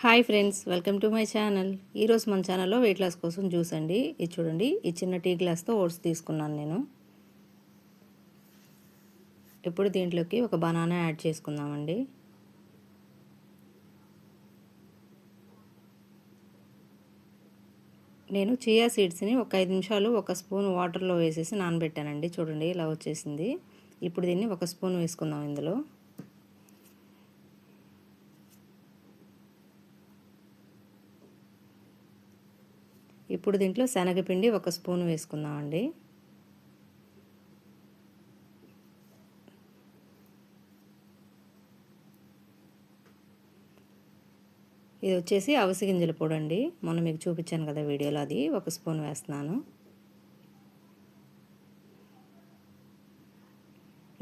Hi friends, welcome to my channel. ఈరోజు మన ఛానల్లో వెయిట్ లాస్ కోసం జ్యూస్ అండి. ఇది చూడండి, ఈ చిన్న టీ గ్లాస్తో ఓట్స్ తీసుకున్నాను నేను. ఇప్పుడు దీంట్లోకి ఒక బనానా యాడ్ చేసుకుందామండి. నేను చియా సీడ్స్ని ఒక 5 నిమిషాలు ఒక స్పూన్ వాటర్లో వేసేసి నానబెట్టానండి. చూడండి, ఇలా వచ్చేసింది. ఇప్పుడు దీన్ని ఒక స్పూన్ వేసుకుందాం ఇందులో. ఇప్పుడు దీంట్లో శనగపిండి ఒక స్పూన్ వేసుకుందామండి. ఇది వచ్చేసి అవిసె గింజల పొడి అండి. మొన్న మీకు చూపించాను కదా వీడియోలో, అది ఒక స్పూన్ వేస్తున్నాను.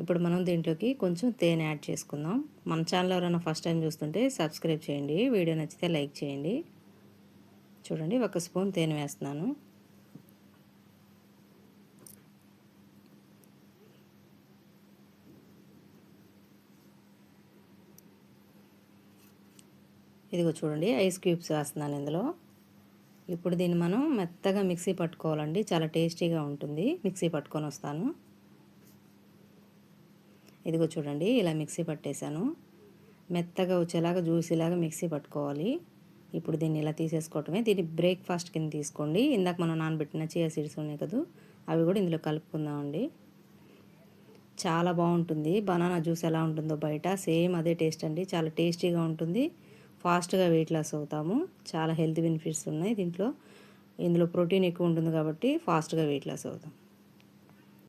ఇప్పుడు మనం దీంట్లోకి కొంచెం తేనె యాడ్ చేసుకుందాం. మన ఛానల్ ఎవరైనా ఫస్ట్ టైం చూస్తుంటే సబ్స్క్రైబ్ చేయండి, వీడియో నచ్చితే లైక్ చేయండి. చూడండి, ఒక స్పూన్ తేనె వేస్తున్నాను. ఇదిగో చూడండి, ఐస్ క్యూబ్స్ వేస్తున్నాను ఇందులో. ఇప్పుడు దీన్ని మనం మెత్తగా మిక్సీ పట్టుకోవాలండి. చాలా టేస్టీగా ఉంటుంది. మిక్సీ పట్టుకొని వస్తాను. ఇదిగో చూడండి, ఇలా మిక్సీ పట్టేశాను. మెత్తగా వచ్చేలాగా జ్యూసీలాగా మిక్సీ పట్టుకోవాలి. ఇప్పుడు దీన్ని ఇలా తీసేసుకోవటమే. దీన్ని బ్రేక్ఫాస్ట్ కింద తీసుకోండి. ఇందాక మనం నానబెట్టిన చియా సీడ్స్ ఉన్నాయి కదా, అవి కూడా ఇందులో కలుపుకుందామండి. చాలా బాగుంటుంది. బనానా జ్యూస్ ఎలా ఉంటుందో బయట సేమ్ అదే టేస్ట్ అండి. చాలా టేస్టీగా ఉంటుంది. ఫాస్ట్గా వెయిట్ లాస్ అవుతాము. చాలా హెల్త్ బెనిఫిట్స్ ఉన్నాయి దీంట్లో. ఇందులో ప్రోటీన్ ఎక్కువ ఉంటుంది కాబట్టి ఫాస్ట్గా వెయిట్ లాస్ అవుతాం.